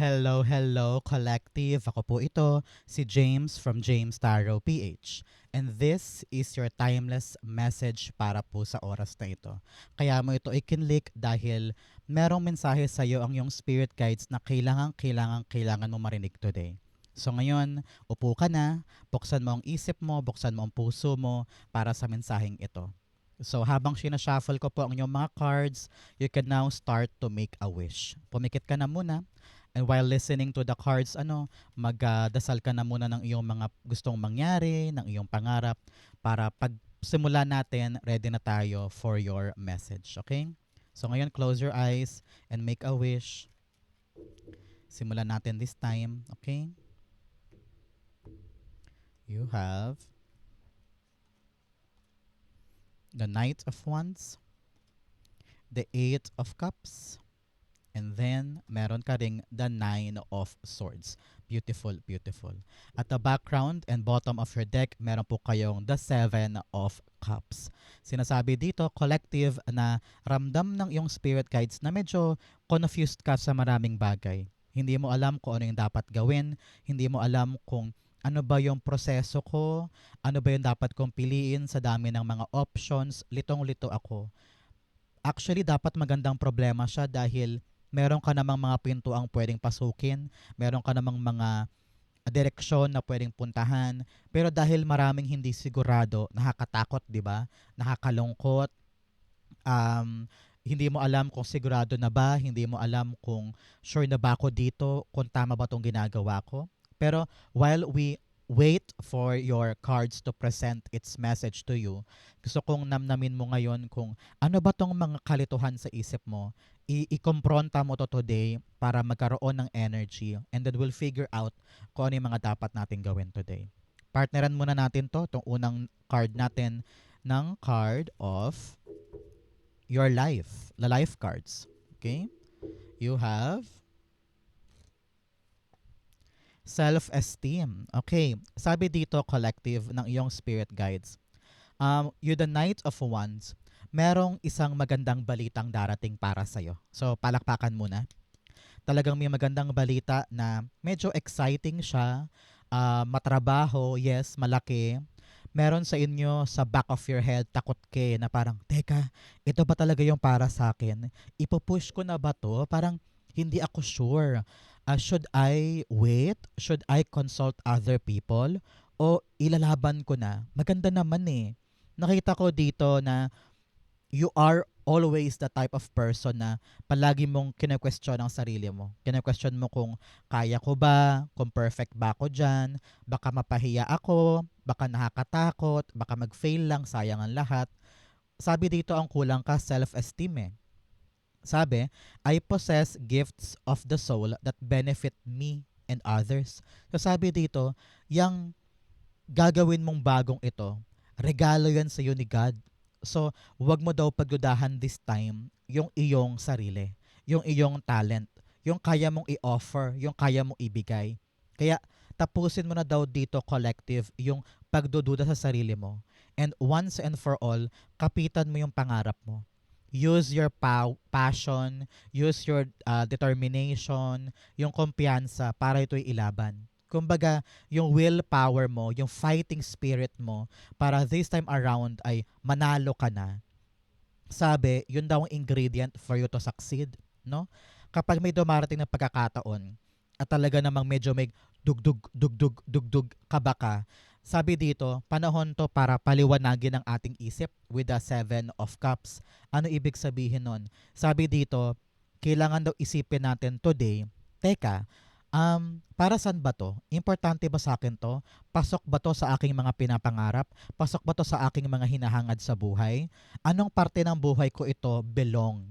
Hello, hello, collective. Ako po ito, si James from James Tarot PH. And this is your timeless message para po sa oras na ito. Kaya mo ito ikinlik dahil merong mensahe sa iyo ang iyong spirit guides na kailangan mo marinig today. So ngayon, upo ka na, buksan mo ang isip mo, buksan mo ang puso mo para sa mensaheng ito. So habang sinashuffle ko po ang inyong mga cards, you can now start to make a wish. Pumikit ka na muna. And while listening to the cards, magdasal ka na muna ng iyong mga gustong mangyari, ng iyong pangarap, para pag simula natin, ready na tayo for your message. Okay? So ngayon, close your eyes and make a wish. Simulan natin this time. Okay? You have the Knight of Wands, the Eight of Cups, and then, meron ka ring the Nine of Swords. Beautiful, beautiful. At the background and bottom of your deck, meron po kayong the Seven of Cups. Sinasabi dito, collective, na ramdam ng iyong spirit guides na medyo confused ka sa maraming bagay. Hindi mo alam kung ano yung dapat gawin. Hindi mo alam kung ano ba yung proseso ko, ano ba yung dapat kong piliin sa dami ng mga options. Litong-lito ako. Actually, dapat magandang problema siya dahil meron ka namang mga pintuang pwedeng pasukin, meron ka namang mga direksyon na pwedeng puntahan, pero dahil maraming hindi sigurado, nakakatakot, 'di ba? Nakakalungkot, hindi mo alam kung sigurado na ba, hindi mo alam kung sure na ba ako dito, kung tama ba 'tong ginagawa ko. Pero while we wait for your cards to present its message to you, gusto kong namnamin mo ngayon kung ano ba tong mga kalituhan sa isip mo. I-confronta mo to today para magkaroon ng energy, and then we'll figure out kung ano yung mga dapat natin gawin today. Partneran muna natin to, itong unang card natin ng card of your life, the life cards. Okay? You have self-esteem. Okay. Sabi dito, collective, ng iyong spirit guides. You're the Knight of Wands. Merong isang magandang balitang darating para sa'yo. So, palakpakan muna. Talagang may magandang balita na medyo exciting siya. Matrabaho, yes, malaki. Meron sa inyo sa back of your head, takot ke na parang, teka, ito ba talaga yung para sa akin? Ipupush ko na ba to? Parang hindi ako sure. Should I wait? Should I consult other people? O ilalaban ko na? Maganda naman eh. Nakita ko dito na you are always the type of person na palagi mong kine-question ang sarili mo. Kine-question mo kung kaya ko ba, kung perfect ba ako dyan, baka mapahiya ako, baka nakakatakot, baka mag-fail lang, sayang ang lahat. Sabi dito ang kulang ka self-esteem eh. Sabi, I possess gifts of the soul that benefit me and others. So sabi dito, yung gagawin mong bagong ito, regalo yan sa iyo ni God. So, wag mo daw pagdudahan this time yung iyong sarili, yung iyong talent, yung kaya mong i-offer, yung kaya mong ibigay. Kaya, tapusin mo na daw dito, collective, yung pagdududa sa sarili mo. And once and for all, kapitan mo yung pangarap mo. Use your passion, use your determination, yung kumpiyansa para ito'y ilaban. Kumbaga, yung willpower mo, yung fighting spirit mo, para this time around ay manalo ka na. Sabi, yun daw ang ingredient for you to succeed. No? Kapag may dumarating na pagkakataon, at talaga namang medyo may dugdug kaba ka, sabi dito, panahon to para paliwanagin ang ating isip with the Seven of Cups. Ano ibig sabihin nun? Sabi dito, kailangan daw isipin natin today, teka, para saan ba to? Importante ba sa akin to? Pasok ba to sa aking mga pinapangarap? Pasok ba to sa aking mga hinahangad sa buhay? Anong parte ng buhay ko ito belong?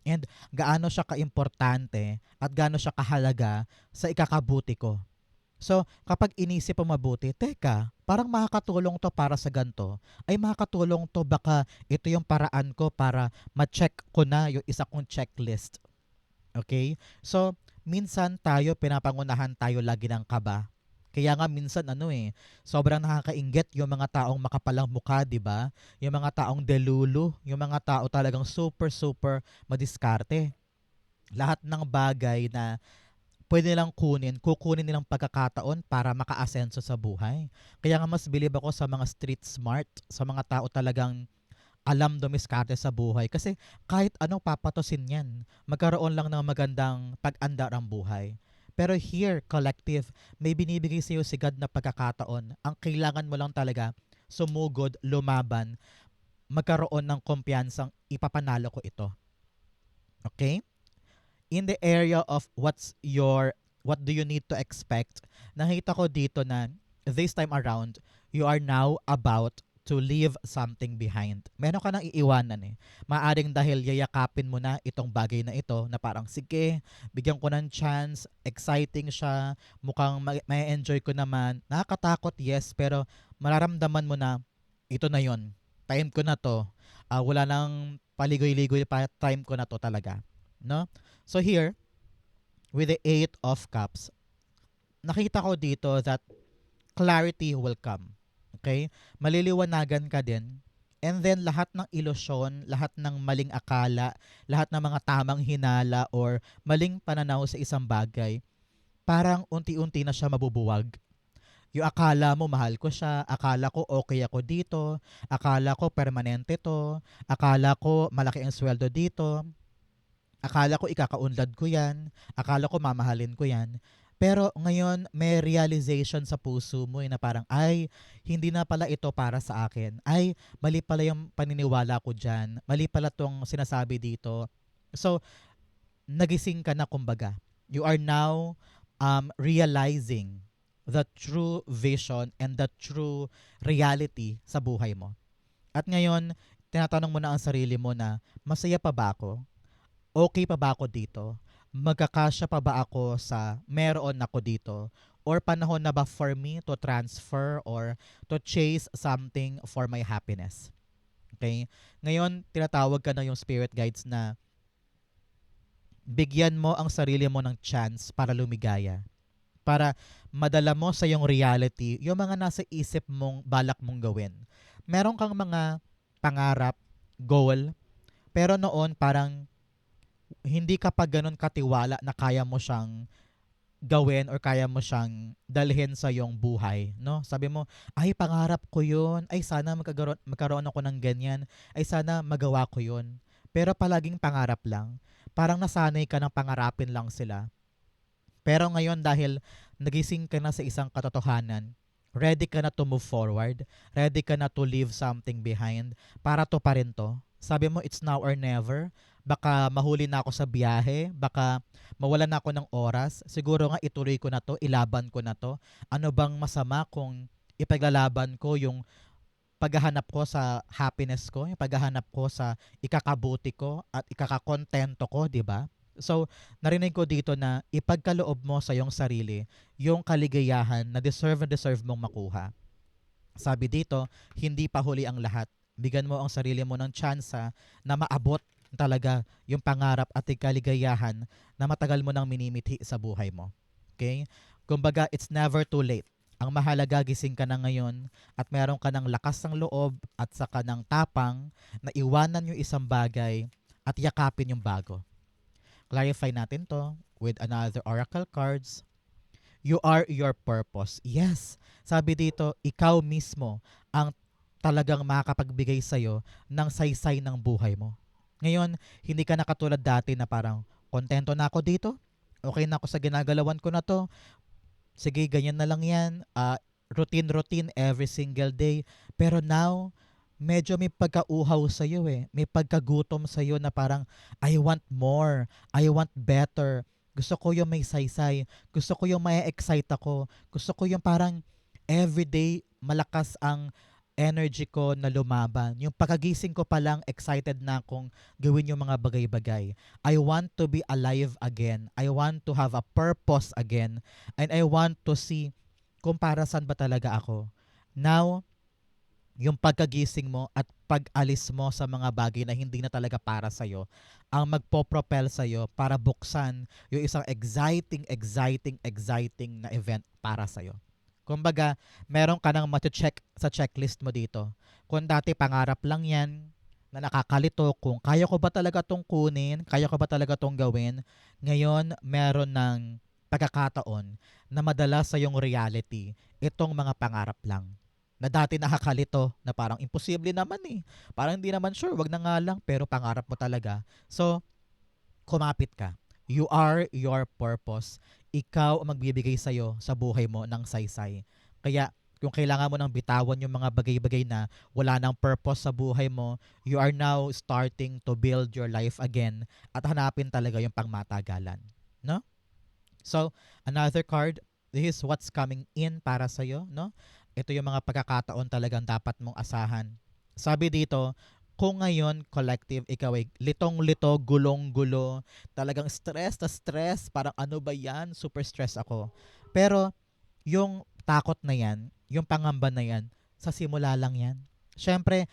And gaano siya kaimportante at gaano siya kahalaga sa ikakabuti ko? So, kapag inisip mo mabuti, teka, parang makakatulong to para sa ganto. Ay makakatulong to, baka ito yung paraan ko para ma-check ko na yung isa kong checklist. Okay? So, minsan tayo, pinapangunahan tayo lagi ng kaba. Kaya nga minsan sobrang nakakainggit yung mga taong makapalang mukha, 'di ba? Yung mga taong delulu, yung mga tao talagang super super madiskarte. Lahat ng bagay na pwede nilang kukunin nilang pagkakataon para makaasenso sa buhay. Kaya nga mas bilib ako sa mga street smart, sa mga tao talagang alam dumiskarte sa buhay. Kasi kahit anong papatusin yan, magkaroon lang ng magandang pag-andar ang buhay. Pero here, collective, may binibigay sa iyo si God na pagkakataon. Ang kailangan mo lang talaga, sumugod, lumaban, magkaroon ng kumpiyansang ipapanalo ko ito. Okay? In the area of what do you need to expect, nakita ko dito na this time around, you are now about to leave something behind. Meron ka nang iiwanan eh. Maaring dahil yayakapin mo na itong bagay na ito na parang sige, bigyan ko ng chance, exciting siya, mukhang may enjoy ko naman. Nakakatakot, yes, pero mararamdaman mo na ito na yon. Time ko na to. Wala nang paligoy-ligoy pa, time ko na to talaga. No? So here, with the Eight of Cups, nakita ko dito that clarity will come. Okay? Maliliwanagan ka din. And then lahat ng ilusyon, lahat ng maling akala, lahat ng mga tamang hinala or maling pananaw sa isang bagay, parang unti-unti na siya mabubuwag. Yung akala mo mahal ko siya, akala ko okay ako dito, akala ko permanente to, akala ko malaki ang sweldo dito, akala ko ikakaunlad ko yan, akala ko mamahalin ko yan. Pero ngayon, may realization sa puso mo na parang, ay, hindi na pala ito para sa akin. Ay, mali pala yung paniniwala ko dyan. Mali pala tong sinasabi dito. So, nagising ka na kumbaga. You are now realizing the true vision and the true reality sa buhay mo. At ngayon, tinatanong mo na ang sarili mo na, masaya pa ba ako? Okay pa ba ako dito? Magkakasya pa ba ako sa meron ako dito? Or panahon na ba for me to transfer or to chase something for my happiness? Okay? Ngayon, tinatawag ka na yung spirit guides na bigyan mo ang sarili mo ng chance para lumigaya. Para madala mo sa yung reality yung mga nasa isip mong balak mong gawin. Meron kang mga pangarap, goal, pero noon parang hindi ka pa ganun katiwala na kaya mo siyang gawin or kaya mo siyang dalhin sa iyong buhay, no? Sabi mo, ay pangarap ko 'yun. Ay sana magkaroon ako ng ganyan. Ay sana magawa ko 'yun. Pero palaging pangarap lang. Parang nasanay ka ng pangarapin lang sila. Pero ngayon dahil nagising ka na sa isang katotohanan, ready ka na to move forward, ready ka na to leave something behind para to pa rin to. Sabi mo, it's now or never. Baka mahuli na ako sa biyahe, baka mawala na ako ng oras. Siguro nga ituloy ko na to, ilaban ko na to. Ano bang masama kung ipaglalaban ko yung paghahanap ko sa happiness ko, yung paghahanap ko sa ikakabuti ko at ikakakontento ko, di ba? So, narinig ko dito na ipagkaloob mo sa iyong sarili yung kaligayahan na deserve mong makuha. Sabi dito, hindi pa huli ang lahat. Bigyan mo ang sarili mo ng tsansa na maabot talaga yung pangarap at kaligayahan na matagal mo nang minimithi sa buhay mo. Okay? Kumbaga, it's never too late. Ang mahalaga, gising ka na ngayon at meron ka ng lakas ng loob at saka ng tapang na iwanan yung isang bagay at yakapin yung bago. Clarify natin to with another oracle cards. You are your purpose. Yes, sabi dito, ikaw mismo ang talagang makakapagbigay sa'yo ng saysay ng buhay mo. Ngayon, hindi ka na katulad dati na parang, kontento na ako dito, okay na ako sa ginagalawan ko na to, sige, ganyan na lang yan, routine every single day. Pero now, medyo may pagkauhaw sa'yo eh. May pagkagutom sa'yo na parang, I want more. I want better. Gusto ko yung may saysay. Gusto ko yung may excite ako. Gusto ko yung parang everyday malakas ang energy ko na lumaban. Yung pagkagising ko pa lang, excited na akong gawin yung mga bagay-bagay. I want to be alive again. I want to have a purpose again. And I want to see kung para saan ba talaga ako. Now, yung pagkagising mo at pag-alis mo sa mga bagay na hindi na talaga para sa'yo, ang magpo-propel sa'yo para buksan yung isang exciting na event para sa'yo. Kumbaga, meron ka nang mati-check sa checklist mo dito. Kung dati pangarap lang yan, na nakakalito kung kaya ko ba talaga tong kunin, kaya ko ba talaga tong gawin, ngayon meron ng pagkakataon na madala sa iyong reality itong mga pangarap lang. Na dati nakakalito na parang imposible naman eh. Parang hindi naman sure, wag na nga lang pero pangarap mo talaga. So, kumapit ka. You are your purpose. Ikaw ang magbibigay sa'yo sa buhay mo ng saysay. Kaya kung kailangan mo nang bitawan yung mga bagay-bagay na wala nang purpose sa buhay mo, you are now starting to build your life again at hanapin talaga yung pangmatagalan. No? So, another card, this is what's coming in para sa'yo. No? Ito yung mga pagkakataon talagang dapat mong asahan. Sabi dito, kung ngayon, collective, ikaw ay litong-lito, gulong-gulo, talagang stress na stress, parang ano ba yan? Super stress ako. Pero, yung takot na yan, yung pangamba na yan, sa simula lang yan. Siyempre,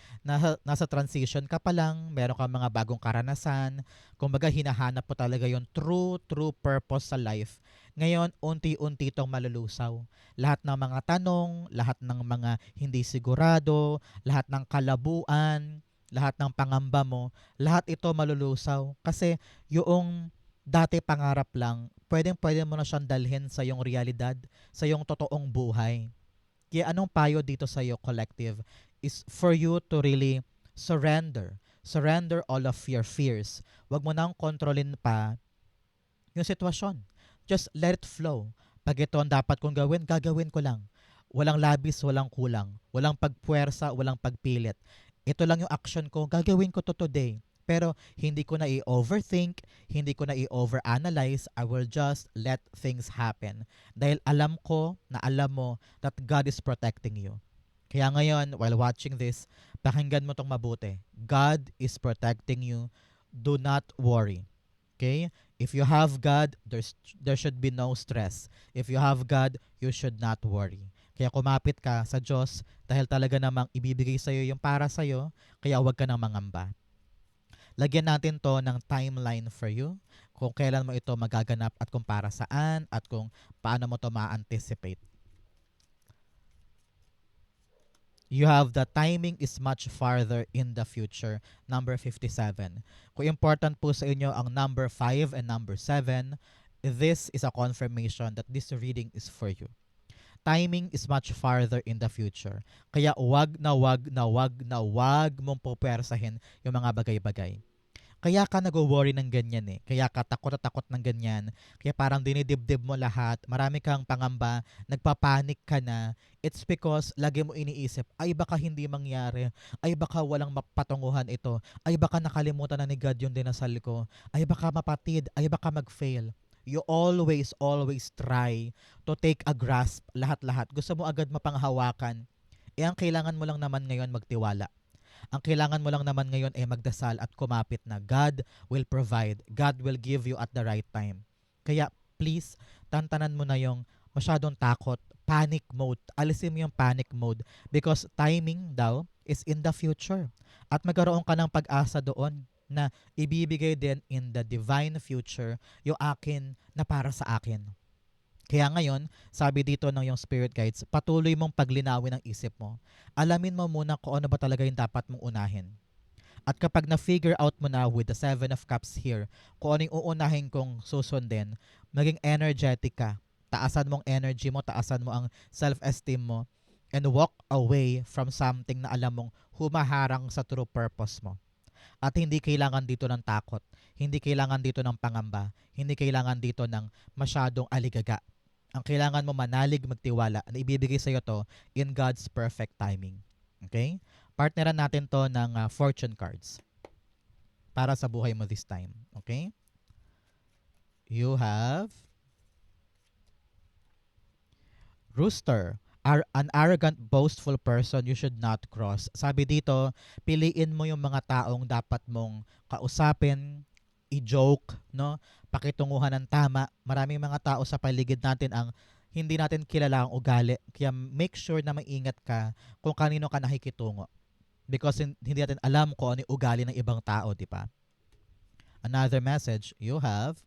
nasa transition ka pa lang, meron kang mga bagong karanasan, kumbaga hinahanap mo talaga yung true purpose sa life. Ngayon, unti-unti itong malulusaw. Lahat ng mga tanong, lahat ng mga hindi sigurado, lahat ng kalabuan, lahat ng pangamba mo, lahat ito malulusaw. Kasi yung dati pangarap lang, pwedeng-pwede mo na siyang dalhin sa iyong realidad, sa iyong totoong buhay. Kaya anong payo dito sa iyo, collective, is for you to really surrender. Surrender all of your fears. Huwag mo nang kontrolin pa yung sitwasyon. Just let it flow. Pag ito ang dapat kong gawin, gagawin ko lang. Walang labis, walang kulang. Walang pagpuwersa, walang pagpilit. Ito lang yung action ko, gagawin ko to today. Pero hindi ko na i-overthink, hindi ko na i-overanalyze. I will just let things happen. Dahil alam ko na alam mo that God is protecting you. Kaya ngayon, while watching this, pakinggan mo tong mabuti. God is protecting you. Do not worry. Okay? If you have God, there should be no stress. If you have God, you should not worry. Kaya kumapit ka sa Diyos dahil talaga namang ibibigay sa'yo yung para sa'yo, kaya huwag ka nang mangamba. Lagyan natin to ng timeline for you, kung kailan mo ito magaganap at kung para saan at kung paano mo to ma-anticipate. You have the timing is much farther in the future, number 57. Kung important po sa inyo ang number 5 and number 7, this is a confirmation that this reading is for you. Timing is much farther in the future. Kaya wag mong pupersahin yung mga bagay-bagay. Kaya ka nag-worry ng ganyan eh. Kaya ka takot at takot ng ganyan. Kaya parang dinidibdib mo lahat. Marami kang pangamba. Nagpapanik ka na. It's because lagi mo iniisip, ay baka hindi mangyari. Ay baka walang mapatunguhan ito. Ay baka nakalimutan na ni God yung dinasal ko. Ay baka mapatid. Ay baka mag-fail. You always try to take a grasp lahat-lahat. Gusto mo agad mapanghawakan. Ang kailangan mo lang naman ngayon magtiwala. Ang kailangan mo lang naman ngayon ay magdasal at kumapit na God will provide. God will give you at the right time. Kaya please, tantanan mo na yung masyadong takot, panic mode. Alisin mo yung panic mode because timing daw is in the future. At magkaroon ka ng pag-asa doon na ibibigay din in the divine future yung akin na para sa akin. Kaya ngayon, sabi dito ng yung spirit guides, patuloy mong paglinawin ang isip mo. Alamin mo muna kung ano ba talaga yung dapat mong unahin. At kapag na-figure out mo na with the 7 of Cups here, kung ano yung uunahin kong susundin, maging energetic ka. Taasan mong energy mo, taasan mo ang self-esteem mo, and walk away from something na alam mong humaharang sa true purpose mo. At hindi kailangan dito ng takot, hindi kailangan dito ng pangamba, hindi kailangan dito ng masyadong aligaga. Ang kailangan mo manalig, magtiwala na ibibigay sa iyo to in God's perfect timing. Okay? Partneran natin to ng fortune cards para sa buhay mo this time. Okay? You have Rooster. An arrogant, boastful person you should not cross. Sabi dito, piliin mo yung mga taong dapat mong kausapin, i-joke, no? Pakitunguhan ng tama. Maraming mga tao sa paligid natin ang hindi natin kilala ang ugali. Kaya make sure na maingat ka kung kanino ka nakikitungo. Because hindi natin alam kung ano yung ugali ng ibang tao, di ba? Another message, you have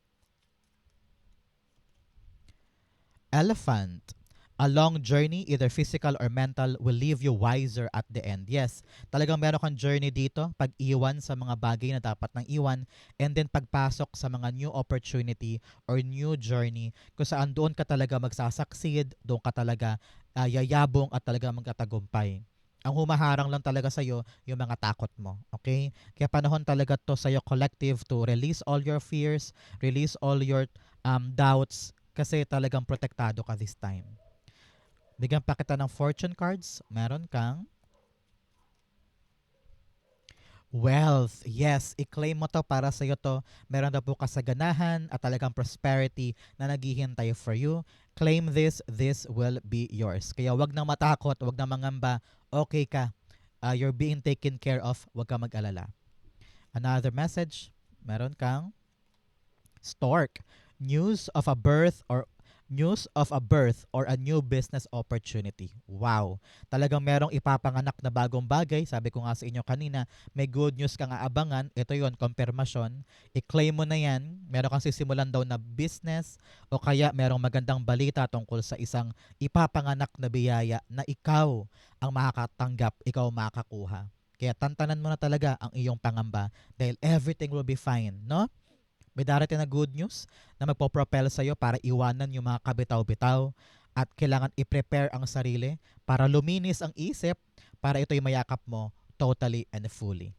Elephant. A long journey, either physical or mental, will leave you wiser at the end. Yes, talagang meron kang journey dito, pag-iwan sa mga bagay na dapat nang iwan, and then pagpasok sa mga new opportunity or new journey kung saan doon ka talaga magsasucceed, doon ka talaga yayabong at talaga magkatagumpay. Ang humaharang lang talaga sa'yo, yung mga takot mo. Okay? Kaya panahon talaga to sa'yo, collective, to release all your fears, release all your doubts, kasi talagang protektado ka this time. Bigyan pa kita ng fortune cards. Meron kang wealth. Yes, i-claim mo to, para sa'yo to. Meron na po kasaganahan at talagang prosperity na naghihintay for you. Claim this, this will be yours. Kaya wag nang matakot, wag nang mangamba. Okay ka. You're being taken care of. Wag kang mag-alala. Another message. Meron kang stork. News of a birth or a new business opportunity. Wow. Talagang merong ipapanganak na bagong bagay. Sabi ko nga sa inyo kanina, may good news kang aabangan. Ito yon, confirmation. I-claim mo na yan. Meron kang sisimulan daw na business o kaya merong magandang balita tungkol sa isang ipapanganak na biyaya na ikaw ang makakatanggap, ikaw makakakuha. Kaya tantanan mo na talaga ang iyong pangamba dahil everything will be fine, no? May darating na good news na magpo-propel sa'yo para iwanan yung mga kabitaw-bitaw at kailangan i-prepare ang sarili para luminis ang isip para ito'y mayakap mo totally and fully.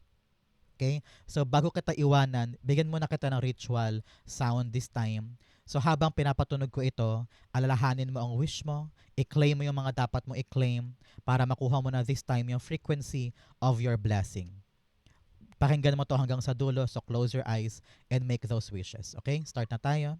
Okay? So bago kita iwanan, bigyan muna kita ng ritual sound this time. So habang pinapatunog ko ito, alalahanin mo ang wish mo, i-claim mo yung mga dapat mo i-claim para makuha mo na this time yung frequency of your blessing. Pakinggan mo to hanggang sa dulo, so close your eyes and make those wishes. Okay? Start na tayo.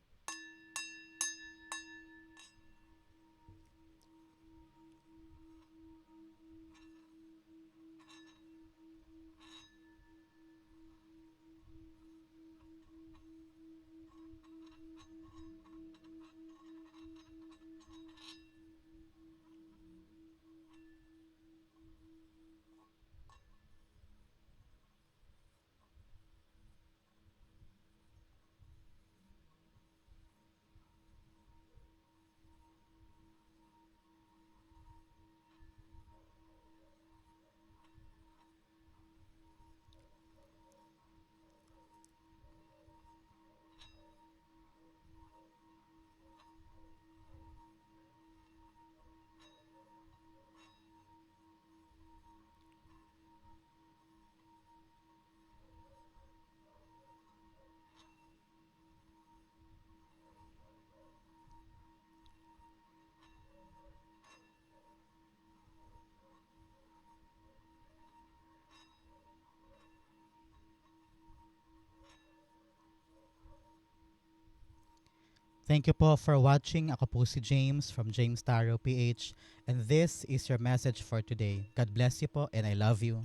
Thank you po for watching. Ako po si James from James Taro PH, and this is your message for today. God bless you po, and I love you.